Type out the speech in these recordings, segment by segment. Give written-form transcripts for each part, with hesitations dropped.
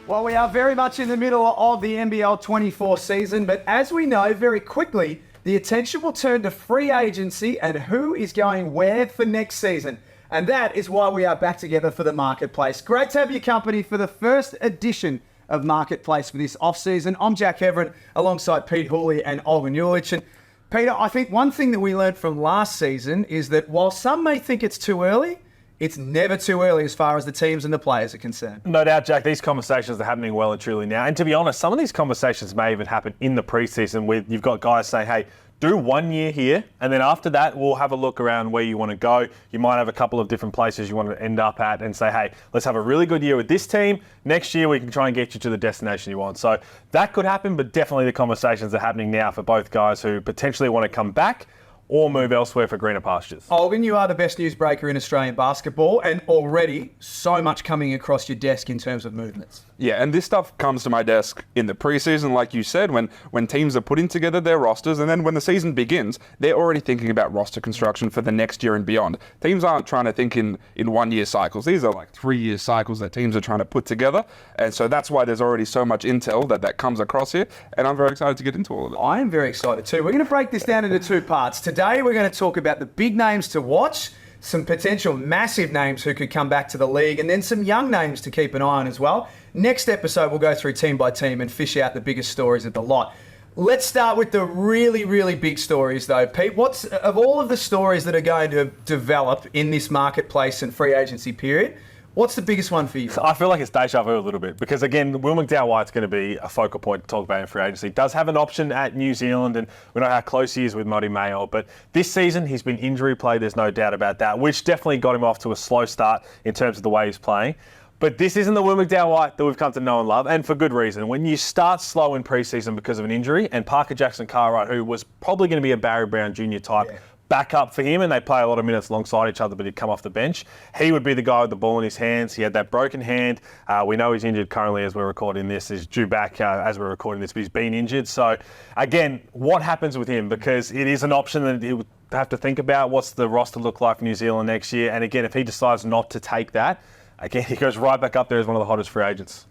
Well, we are very much in the middle of the NBL 24 season, but as we know, very quickly, the attention will turn to free agency and who is going where for next season. And that is why we are back together for the Marketplace. Great to have your company for the first edition of Marketplace for this off-season. I'm Jack Heverin, alongside Pete Hooley and Olgun Uluc. And Peter, I think one thing that we learned from last season is that while some may think it's too early, it's never too early as far as the teams and the players are concerned. No doubt, Jack. These conversations are happening well and truly now. And to be honest, some of these conversations may even happen in the preseason with you've got guys saying, hey, do 1 year here, and then after that, we'll have a look around where you want to go. You might have a couple of different places you want to end up at and say, hey, let's have a really good year with this team. Next year, we can try and get you to the destination you want. So that could happen, but definitely the conversations are happening now for both guys who potentially want to come back or move elsewhere for greener pastures. Olgun, you are the best newsbreaker in Australian basketball, and already so much coming across your desk in terms of movements. Yeah, and this stuff comes to my desk in the preseason, like you said, when teams are putting together their rosters, and then when the season begins, they're already thinking about roster construction for the next year and beyond. Teams aren't trying to think in 1 year cycles. These are like 3 year cycles that teams are trying to put together, and so that's why there's already so much intel that comes across here, and I'm very excited to get into all of it. I am very excited too. We're going to break this down into two parts. Today, we're going to talk about the big names to watch, some potential massive names who could come back to the league, and then some young names to keep an eye on as well. Next episode, we'll go through team by team and fish out the biggest stories of the lot. Let's start with the really, really big stories though. Pete, what's of all of the stories that are going to develop in this marketplace and free agency period, what's the biggest one for you? I feel like it's deja vu a little bit because, again, Will McDowell-White's going to be a focal point to talk about in free agency. He does have an option at New Zealand, and we know how close he is with Moti Mayo. But this season, he's been injury-plagued, there's no doubt about that, which definitely got him off to a slow start in terms of the way he's playing. But this isn't the Will McDowell-White that we've come to know and love, and for good reason. When you start slow in preseason because of an injury, and Parker Jackson-Cartwright, who was probably going to be a Barry Brown Jr. type, back up for him, and they play a lot of minutes alongside each other, but he'd come off the bench. He would be the guy with the ball in his hands. He had that broken hand. We know he's injured currently as we're recording this. He's due back as we're recording this, but he's been injured. So, again, what happens with him? Because it is an option that he would have to think about. What's the roster look like for New Zealand next year? And, again, if he decides not to take that, again, he goes right back up there as one of the hottest free agents.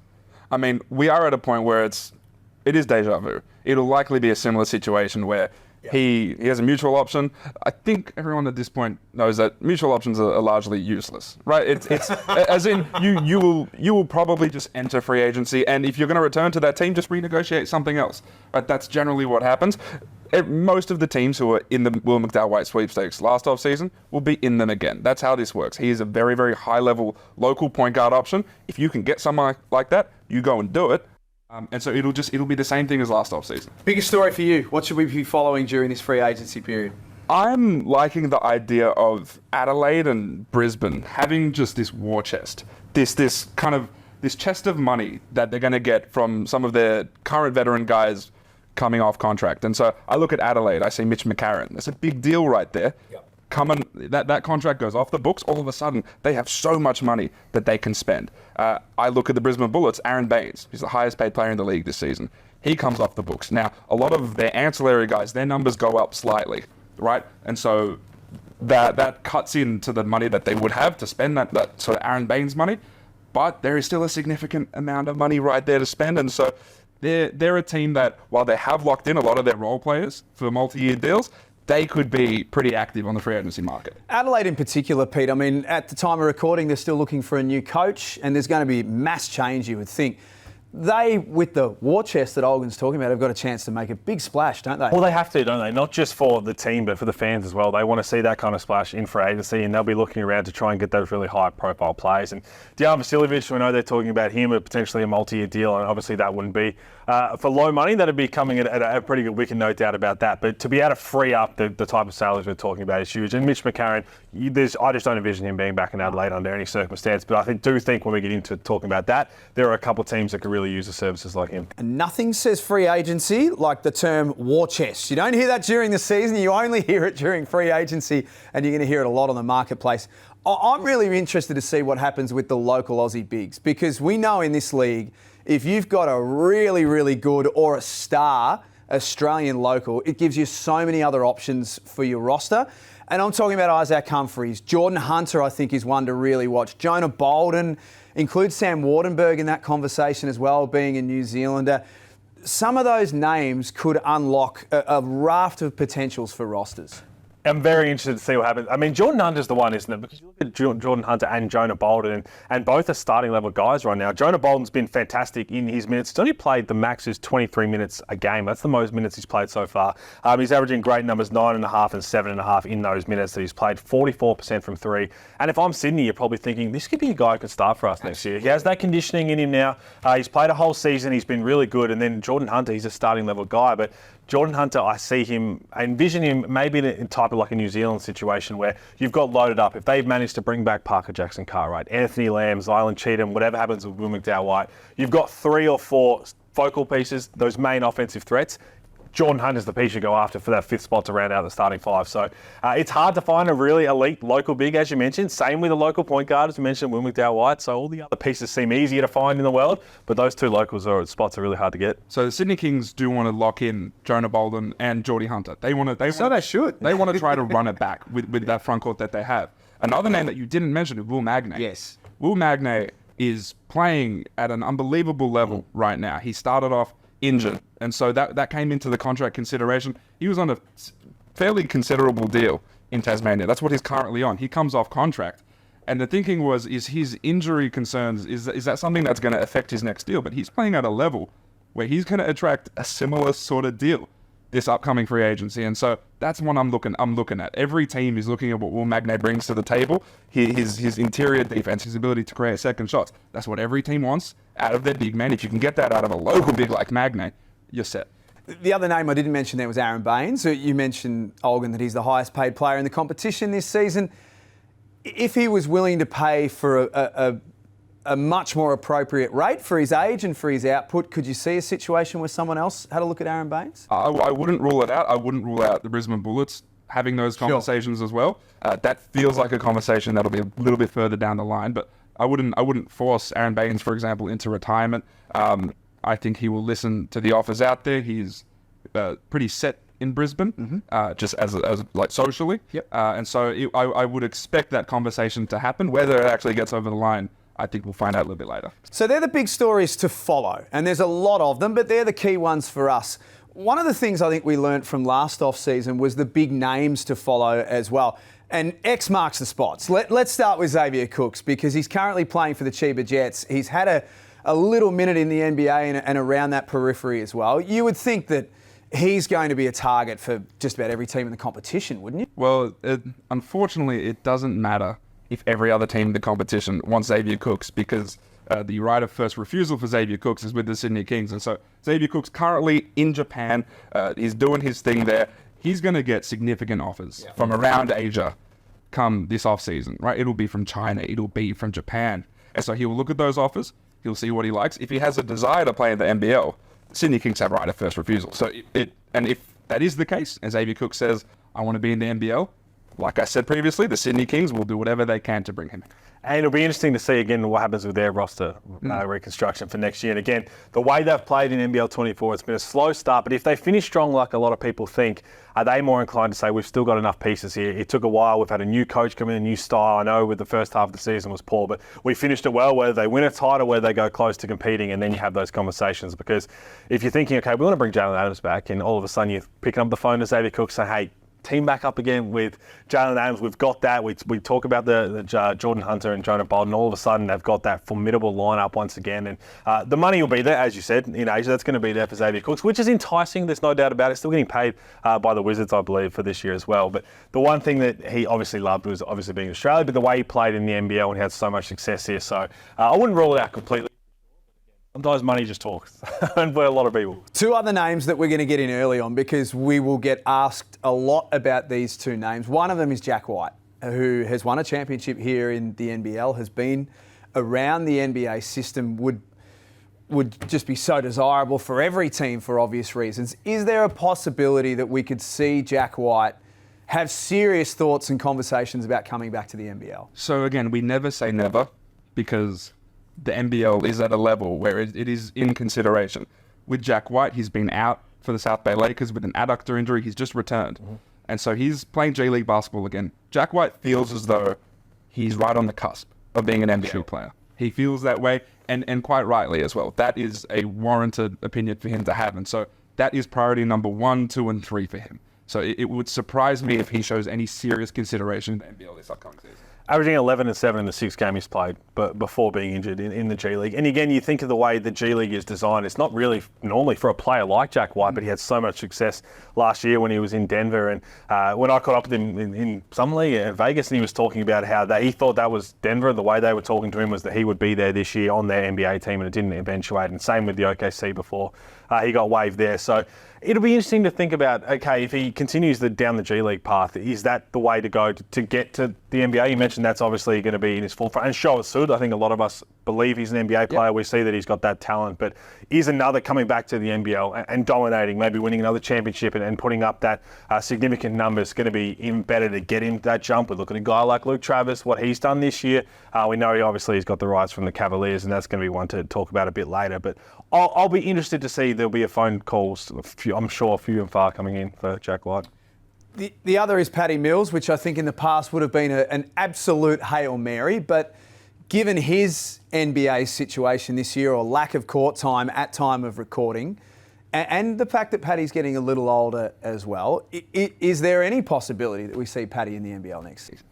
I mean, we are at a point where it is deja vu. It'll likely be a similar situation where he has a mutual option. I think everyone at this point knows that mutual options are largely useless, right? It's as in you will probably just enter free agency, and if you're going to return to that team, just renegotiate something else. Right? That's generally what happens. Most of the teams who are in the Will McDowell-White sweepstakes last off-season will be in them again. That's how this works. He is a very, very high-level local point guard option. If you can get someone like that, you go and do it. And so it'll be the same thing as last off-season. Biggest story for you. What should we be following during this free agency period? I'm liking the idea of Adelaide and Brisbane having just this war chest, this chest of money that they're going to get from some of their current veteran guys coming off contract. And so I look at Adelaide, I see Mitch McCarron. That's a big deal right there. Yep. That contract goes off the books, all of a sudden they have so much money that they can spend. I look at the Brisbane Bullets, Aaron Baines. He's the highest paid player in the league this season. He comes off the books. Now, a lot of their ancillary guys, their numbers go up slightly, right? And so that cuts into the money that they would have to spend that sort of Aaron Baines money, but there is still a significant amount of money right there to spend. And so they're a team that, while they have locked in a lot of their role players for multi-year deals, they could be pretty active on the free agency market. Adelaide in particular, Pete, I mean, at the time of recording, they're still looking for a new coach, and there's going to be mass change, you would think. They, with the war chest that Olgun's talking about, have got a chance to make a big splash, don't they? Well, they have to, don't they? Not just for the team, but for the fans as well. They want to see that kind of splash in free agency, and they'll be looking around to try and get those really high-profile players. And Dejan Vasiljevic, we know they're talking about him, potentially a multi-year deal, and obviously that wouldn't be for low money. That'd be coming at a pretty good wicket, no doubt about that. But to be able to free up the type of salaries we're talking about is huge. And Mitch McCarron, I just don't envision him being back in Adelaide under any circumstance. But I do think when we get into talking about that, there are a couple of teams that could really use the services like him. And nothing says free agency like the term war chest. You don't hear that during the season, you only hear it during free agency, and you're going to hear it a lot on the marketplace. I'm really interested to see what happens with the local Aussie bigs, because we know in this league, if you've got a really, really good or a star Australian local, it gives you so many other options for your roster. And I'm talking about Isaac Humphries. Jordan Hunter, I think, is one to really watch. Jonah Bolden, include Sam Wardenberg in that conversation as well, being a New Zealander. Some of those names could unlock a raft of potentials for rosters. I'm very interested to see what happens. I mean, Jordan Hunter's the one, isn't it? Because you look at Jordan Hunter and Jonah Bolden, and both are starting level guys right now. Jonah Bolden's been fantastic in his minutes. He's only played the max is 23 minutes a game. That's the most minutes he's played so far. He's averaging great numbers, 9.5 and 7.5 in those minutes that he's played, 44% from three. And if I'm Sydney, you're probably thinking, this could be a guy who could start for us next year. He has that conditioning in him now. He's played a whole season. He's been really good. And then Jordan Hunter, he's a starting level guy. But Jordan Hunter, I envision him maybe in a type of like a New Zealand situation where you've got loaded up. If they've managed to bring back Parker Jackson Cartwright, Anthony Lamb, Zylan Cheatham, whatever happens with Will McDowell-White, you've got 3 or 4 focal pieces, those main offensive threats. Jordan Hunter's the piece you go after for that 5th spot to round out the starting 5. So it's hard to find a really elite local big, as you mentioned. Same with the local point guard, as you mentioned, Will McDowell-White. So all the other pieces seem easier to find in the world, but those 2 locals spots are really hard to get. So the Sydney Kings do want to lock in Jonah Bolden and Geordie Hunter. They want to. They should. They want to try to run it back with that front court that they have. Another name that you didn't mention is Will Magnay. Yes. Will Magnay is playing at an unbelievable level right now. He started off injured, and so that came into the contract consideration. He was on a fairly considerable deal in Tasmania. That's what he's currently on. He comes off contract, and the thinking was, is his injury concerns, is that something that's going to affect his next deal? But he's playing at a level where he's going to attract a similar sort of deal this upcoming free agency, and so that's what I'm looking at. Every team is looking at what Will Magnay brings to the table. His interior defense, his ability to create second shots. That's what every team wants out of their big man. If you can get that out of a local big like Magnay, you're set. The other name I didn't mention there was Aaron Baines. You mentioned, Olgun, that he's the highest paid player in the competition this season. If he was willing to pay for a much more appropriate rate for his age and for his output, could you see a situation where someone else had a look at Aaron Baines? I wouldn't rule it out. I wouldn't rule out the Brisbane Bullets having those conversations as well. That feels like a conversation that'll be a little bit further down the line, but I wouldn't force Aaron Baines, for example, into retirement. I think he will listen to the offers out there. He's pretty set in Brisbane, just as like socially. Yep. And so I would expect that conversation to happen. Whether it actually gets over the line, I think we'll find out a little bit later. So they're the big stories to follow, and there's a lot of them, but they're the key ones for us. One of the things I think we learnt from last off-season was the big names to follow as well. And X marks the spots. Let's start with Xavier Cooks, because he's currently playing for the Chiba Jets. He's had a little minute in the NBA and around that periphery as well. You would think that he's going to be a target for just about every team in the competition, wouldn't you? Well, unfortunately, it doesn't matter if every other team in the competition wants Xavier Cooks, because the right of first refusal for Xavier Cooks is with the Sydney Kings. And so Xavier Cooks currently in Japan. He's doing his thing there. He's going to get significant offers from around Asia come this off-season, right? It'll be from China. It'll be from Japan. And so he'll look at those offers. He'll see what he likes. If he has a desire to play in the NBL, Sydney Kings have right of first refusal. So if that is the case, and Xavier Cooks says, I want to be in the NBL, like I said previously, the Sydney Kings will do whatever they can to bring him in. And it'll be interesting to see again what happens with their roster reconstruction for next year. And again, the way they've played in NBL 24, it's been a slow start. But if they finish strong, like a lot of people think, are they more inclined to say we've still got enough pieces here? It took a while. We've had a new coach come in, a new style. I know with the first half of the season was poor, but we finished it well. Whether they win a title, whether they go close to competing, and then you have those conversations. Because if you're thinking, okay, we want to bring Jalen Adams back, and all of a sudden you're picking up the phone to Xavier Cooks saying, hey, team back up again with Jalen Adams. We've got that. We talk about the Jordan Hunter and Jonah Bolden. All of a sudden, they've got that formidable lineup once again. And the money will be there, as you said, in Asia. That's going to be there for Xavier Cooks, which is enticing. There's no doubt about it. Still getting paid by the Wizards, I believe, for this year as well. But the one thing that he obviously loved was obviously being in Australia, but the way he played in the NBL and he had so much success here. So I wouldn't rule it out completely. Sometimes money just talks, and for a lot of people. Two other names that we're going to get in early on, because we will get asked a lot about these two names. One of them is Jack White, who has won a championship here in the NBL, has been around the NBA system, would just be so desirable for every team for obvious reasons. Is there a possibility that we could see Jack White have serious thoughts and conversations about coming back to the NBL? So again, we never say never, because the NBL is at a level where it is in consideration. With Jack White, he's been out for the South Bay Lakers with an adductor injury. He's just returned. And so he's playing G League basketball again. Jack White feels as though he's right on the cusp of being an NBA player. He feels that way, and quite rightly as well. That is a warranted opinion for him to have. And so that is priority number 1, 2, and 3 for him. So it would surprise me if he shows any serious consideration in the NBL this upcoming season. Averaging 11 and 7 in the 6 games he's played, but before being injured in the G League. And again, you think of the way the G League is designed. It's not really normally for a player like Jack White, but he had so much success last year when he was in Denver. And when I caught up with him in some league in Vegas, and he was talking about how he thought that was Denver. The way they were talking to him was that he would be there this year on their NBA team, and it didn't eventuate. And same with the OKC before he got waived there. So it'll be interesting to think about, okay, if he continues down the G League path, is that the way to go to get to the NBA? You mentioned that's obviously going to be in his full front. And sure, it should. I think a lot of us believe he's an NBA player. Yep. We see that he's got that talent. But is another coming back to the NBL and dominating, maybe winning another championship and putting up that significant numbers going to be even better to get him that jump? We look at a guy like Luke Travis, what he's done this year. We know he's got the rights from the Cavaliers, and that's going to be one to talk about a bit later. But I'll be interested to see. There'll be a phone calls, I'm sure, few and far coming in for Jack White. The other is Patty Mills, which I think in the past would have been an absolute Hail Mary, but given his NBA situation this year, or lack of court time at time of recording, and the fact that Patty's getting a little older as well, is there any possibility that we see Patty in the NBL next season?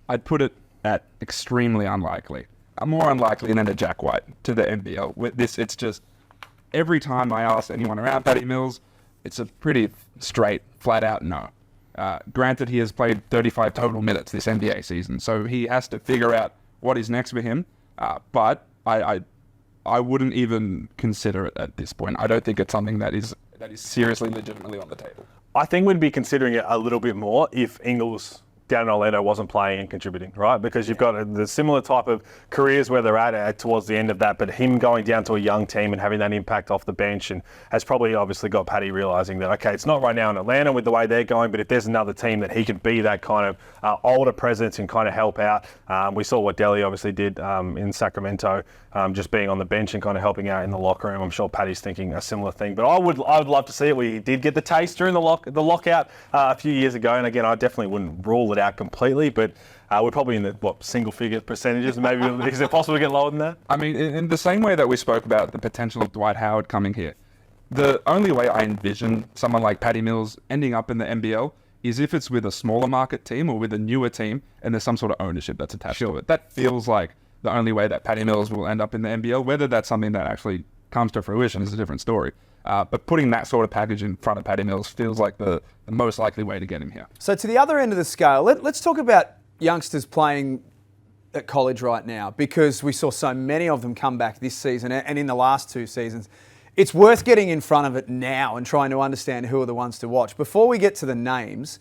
I'd put it at extremely unlikely. More unlikely than a Jack White to the NBL. With this, it's just every time I ask anyone around Patty Mills, it's a pretty straight, flat-out no. Granted, he has played 35 total minutes this NBA season, so he has to figure out what is next for him. But I wouldn't even consider it at this point. I don't think it's something that is seriously, legitimately on the table. I think we'd be considering it a little bit more if Ingles down in Orlando wasn't playing and contributing, right? Because you've got the similar type of careers where they're at towards the end of that, but him going down to a young team and having that impact off the bench and has probably obviously got Patty realising that, okay, it's not right now in Atlanta with the way they're going, but if there's another team that he could be that kind of older presence and kind of help out. We saw what Delhi obviously did in Sacramento, just being on the bench and kind of helping out in the locker room. I'm sure Patty's thinking a similar thing, but I would love to see it. We did get the taste during the lockout a few years ago, and again, I definitely wouldn't rule it out completely, but we're probably in the single-figure percentages. Maybe is it possible to get lower than that? I mean, in the same way that we spoke about the potential of Dwight Howard coming here, the only way I envision someone like Patty Mills ending up in the NBL is if it's with a smaller market team or with a newer team, and there's some sort of ownership that's attached to it. That feels like the only way that Patty Mills will end up in the NBL. Whether that's something that actually comes to fruition is a different story. But putting that sort of package in front of Patty Mills feels like the most likely way to get him here. So to the other end of the scale, let's talk about youngsters playing at college right now, because we saw so many of them come back this season and in the last 2 seasons. It's worth getting in front of it now and trying to understand who are the ones to watch. Before we get to the names,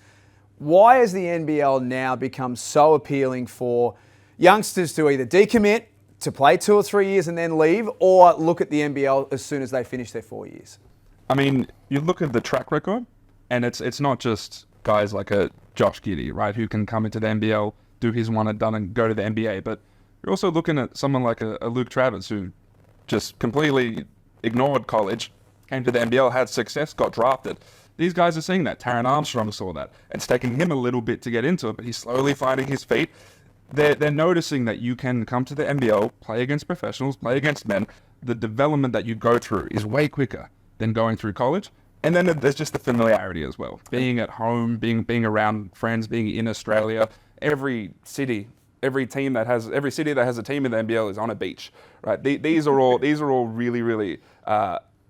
why has the NBL now become so appealing for youngsters to either decommit, to play 2 or 3 years and then leave, or look at the NBL as soon as they finish their 4 years? I mean, you look at the track record, and it's not just guys like a Josh Giddey, right, who can come into the NBL, do his one and done and go to the NBA, but you're also looking at someone like a Luke Travis, who just completely ignored college, came to the NBL, had success, got drafted. These guys are seeing that. Taron Armstrong saw that. It's taking him a little bit to get into it, but he's slowly finding his feet. They're noticing that you can come to the NBL, play against professionals, play against men. The development that you go through is way quicker than going through college. And then there's just the familiarity as well. Being at home, being around friends, being in Australia. Every city that has a team in the NBL is on a beach, right? These are all really, really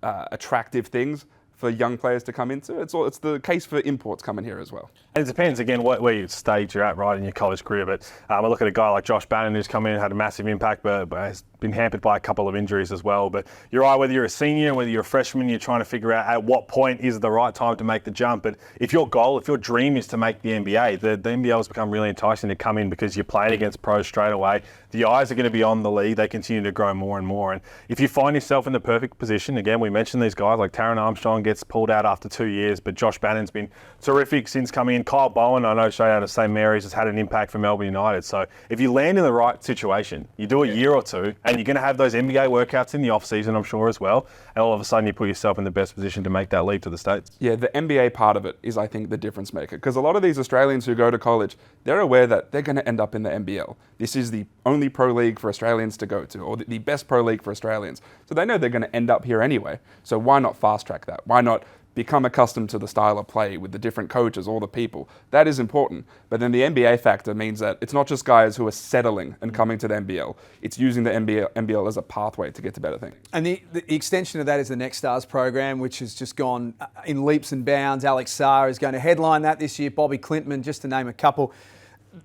attractive things for young players to come into. It's the case for imports coming here as well. And it depends, again, where stage you're at, right, in your college career. But I look at a guy like Josh Bannon, who's come in and had a massive impact, but has been hampered by a couple of injuries as well. But you're right, whether you're a senior, whether you're a freshman, you're trying to figure out at what point is the right time to make the jump. But if your dream is to make the NBA, the NBL has become really enticing to come in because you're playing against pros straight away. The eyes are going to be on the league. They continue to grow more and more. And if you find yourself in the perfect position, again, we mentioned these guys like Taron Armstrong, Zealand gets pulled out after 2 years, but Josh Bannon's been terrific since coming in. Kyle Bowen, I know, straight out of St Mary's, has had an impact for Melbourne United. So if you land in the right situation, you do a year or two, and you're going to have those NBA workouts in the off-season, I'm sure, as well, and all of a sudden you put yourself in the best position to make that leap to the States. Yeah, the NBA part of it is, I think, the difference maker. Because a lot of these Australians who go to college, they're aware that they're going to end up in the NBL. This is the only pro league for Australians to go to, or the best pro league for Australians. So they know they're going to end up here anyway. So why not fast track that? Why not become accustomed to the style of play with the different coaches, all the people? That is important. But then the NBA factor means that it's not just guys who are settling and coming to the NBL. It's using the NBL as a pathway to get to better things. And the extension of that is the Next Stars program, which has just gone in leaps and bounds. Alex Sarr is going to headline that this year. Bobby Clintman, just to name a couple.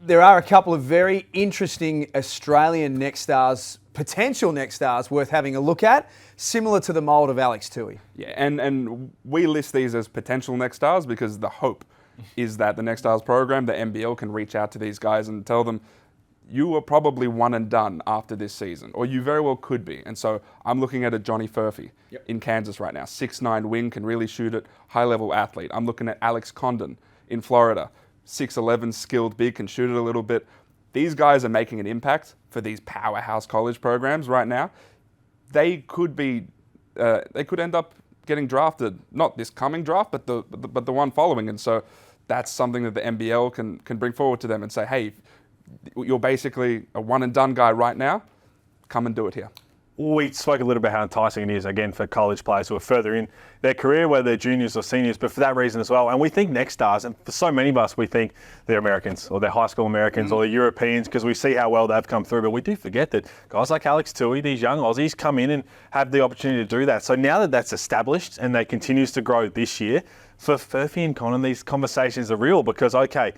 There are a couple of very interesting Australian Next Stars, potential Next Stars, worth having a look at, similar to the mould of Alex Tui. Yeah, and we list these as potential Next Stars because the hope is that the Next Stars program, the NBL, can reach out to these guys and tell them, you are probably one and done after this season, or you very well could be. And so I'm looking at a Johnny Furphy in Kansas right now. 6'9" wing, can really shoot it, high-level athlete. I'm looking at Alex Condon in Florida. 6'11", skilled big, can shoot it a little bit. These guys are making an impact for these powerhouse college programs right now. They could end up getting drafted, not this coming draft, but the one following. And so that's something that the NBL can bring forward to them and say, hey, you're basically a one and done guy right now. Come and do it here. We spoke a little bit how enticing it is, again, for college players who are further in their career, whether they're juniors or seniors, but for that reason as well. And we think Next Stars, and for so many of us, we think they're Americans, or they're high school Americans, or they're Europeans, because we see how well they've come through. But we do forget that guys like Alex Tui, these young Aussies, come in and have the opportunity to do that. So now that that's established and they continues to grow this year, for Furphy and Conan, these conversations are real because, okay,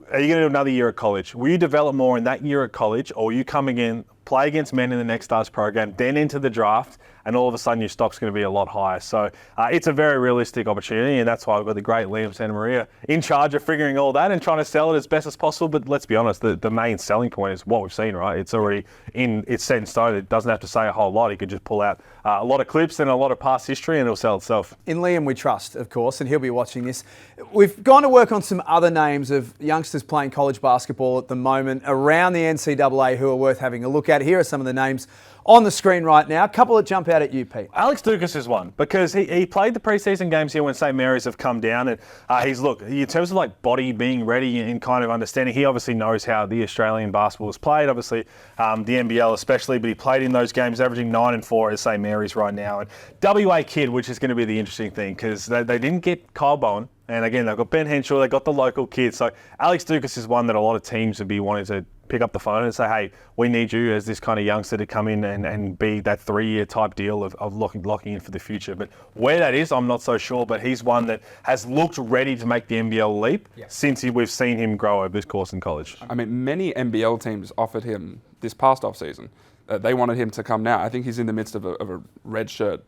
are you going to do another year at college? Will you develop more in that year at college, or will you come again, play against men in the Next Stars program, then into the draft, and all of a sudden your stock's going to be a lot higher? So it's a very realistic opportunity, and that's why I've got the great Liam Santa Maria in charge of figuring all that and trying to sell it as best as possible. But let's be honest, the main selling point is what we've seen, right? It's already it's set in stone. It doesn't have to say a whole lot. He could just pull out a lot of clips and a lot of past history, and it'll sell itself. In Liam we trust, of course, and he'll be watching this. We've gone to work on some other names of youngsters playing college basketball at the moment around the NCAA who are worth having a look at. Here are some of the names on the screen right now. A couple that jump out at you, Pete. Alex Ducas is one because he played the preseason games here when St Mary's have come down, and in terms of like body being ready and kind of understanding, he obviously knows how the Australian basketball is played, obviously the NBL especially, but he played in those games, averaging 9 and 4 at St Mary's right now. And WA kid, which is going to be the interesting thing because they didn't get Kyle Bowen. And again, they've got Ben Henshaw, they've got the local kids. So Alex Ducas is one that a lot of teams would be wanting to pick up the phone and say, hey, we need you as this kind of youngster to come in and be that 3-year type deal of locking in for the future. But where that is, I'm not so sure. But he's one that has looked ready to make the NBL leap since we've seen him grow over this course in college. I mean, many NBL teams offered him this past offseason. They wanted him to come now. I think he's in the midst of a red shirt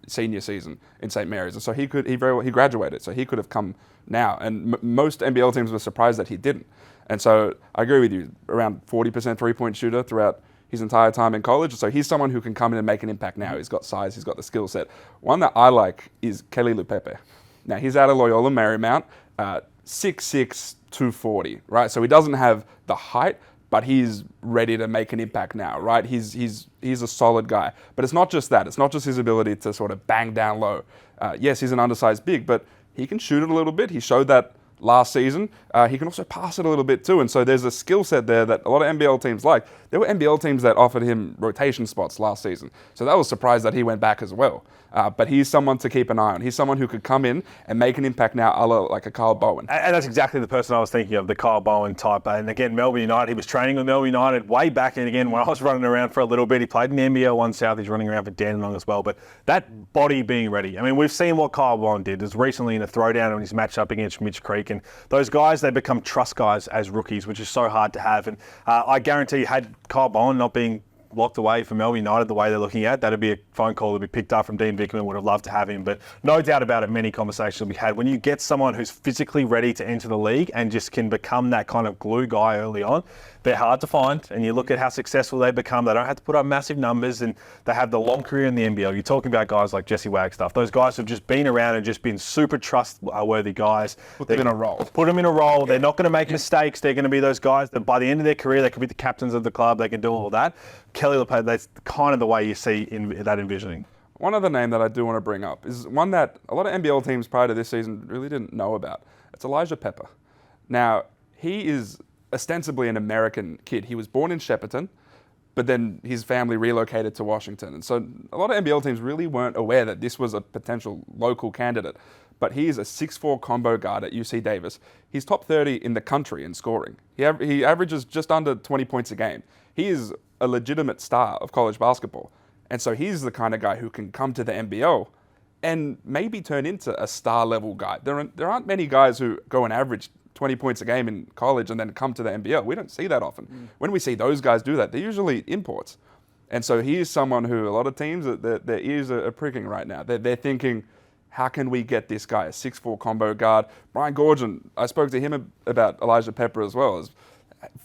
senior season in St Mary's, and so he graduated, so he could have come now. And most NBL teams were surprised that he didn't. And so I agree with you, around 40% three-point shooter throughout his entire time in college. So he's someone who can come in and make an impact now. He's got size, he's got the skill set. One that I like is Kelly Lupepe. Now he's out of Loyola Marymount, 6'6", 240, right? So he doesn't have the height, but he's ready to make an impact now, right? He's a solid guy. But it's not just that. It's not just his ability to sort of bang down low. Yes, he's an undersized big, but he can shoot it a little bit. He showed that last season. He can also pass it a little bit too. And so there's a skill set there that a lot of NBL teams like. There were NBL teams that offered him rotation spots last season. So that was surprised that he went back as well. But he's someone to keep an eye on. He's someone who could come in and make an impact now, like a Kyle Bowen. And that's exactly the person I was thinking of, the Kyle Bowen type. And again, Melbourne United, he was training with Melbourne United way back. And again, when I was running around for a little bit, he played in the NBL 1 South. He's running around for Dandenong as well. But that body being ready. I mean, we've seen what Kyle Bowen did. It was recently in a throwdown in his match up against Mitch Creek. And those guys, they become trust guys as rookies, which is so hard to have. And I guarantee, had Kyle Bowen not being locked away for Melbourne United the way they're looking at, that'd be a phone call that would be picked up from Dean Vickerman. Would have loved to have him, but no doubt about it, many conversations will be had. When you get someone who's physically ready to enter the league and just can become that kind of glue guy early on, they're hard to find. And you look at how successful they become. They don't have to put up massive numbers, and they have the long career in the NBL. You're talking about guys like Jesse Wagstaff. Those guys have just been around and just been super trustworthy guys. Put them in a role. Put them in a role. They're not going to make mistakes. They're going to be those guys that by the end of their career, they could be the captains of the club. They can do all of that. Kelly LePage, that's kind of the way you see in that envisioning. One other name that I do want to bring up is one that a lot of NBL teams prior to this season really didn't know about. It's Elijah Pepper. Now, he is ostensibly an American kid. He was born in Shepparton, but then his family relocated to Washington. And so a lot of NBL teams really weren't aware that this was a potential local candidate. But he is a 6'4" combo guard at UC Davis. He's top 30 in the country in scoring. He averages just under 20 points a game. He is a legitimate star of college basketball. And so he's the kind of guy who can come to the NBL and maybe turn into a star level guy. There aren't many guys who go and average 20 points a game in college and then come to the NBL. We don't see that often. When we see those guys do that, they're usually imports. And so he is someone who a lot of teams, their ears are pricking right now. They're thinking, how can we get this guy, a 6'4" combo guard? Brian Gorgon, I spoke to him about Elijah Pepper as well, as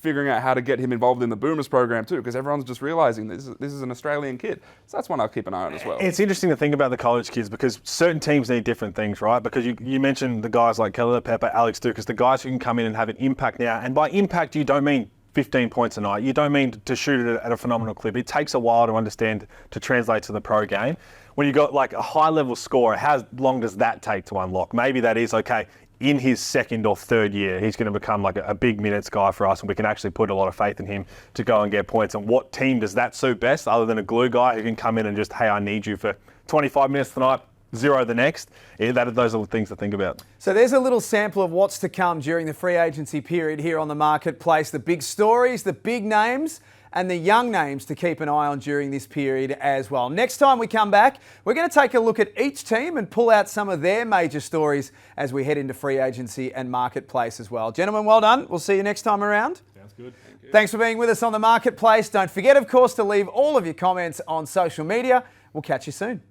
figuring out how to get him involved in the Boomers program too, because everyone's just realizing this is an Australian kid. So that's one I'll keep an eye on as well. It's interesting to think about the college kids because certain teams need different things, right? Because you mentioned the guys like Kelly Pepper, Alex Ducas, the guys who can come in and have an impact now. And by impact, you don't mean 15 points a night. You don't mean to shoot it at a phenomenal clip. It takes a while to understand, to translate to the pro game. When you got like a high-level scorer, how long does that take to unlock? Maybe that is, okay, in his second or third year, he's going to become like a big minutes guy for us, and we can actually put a lot of faith in him to go and get points. And what team does that suit best, other than a glue guy who can come in and just, hey, I need you for 25 minutes tonight, 0 the next? Those are the things to think about. So there's a little sample of what's to come during the free agency period here on the marketplace. The big stories, the big names, and the young names to keep an eye on during this period as well. Next time we come back, we're going to take a look at each team and pull out some of their major stories as we head into free agency and marketplace as well. Gentlemen, well done. We'll see you next time around. Sounds good. Thank you. Thanks for being with us on the marketplace. Don't forget, of course, to leave all of your comments on social media. We'll catch you soon.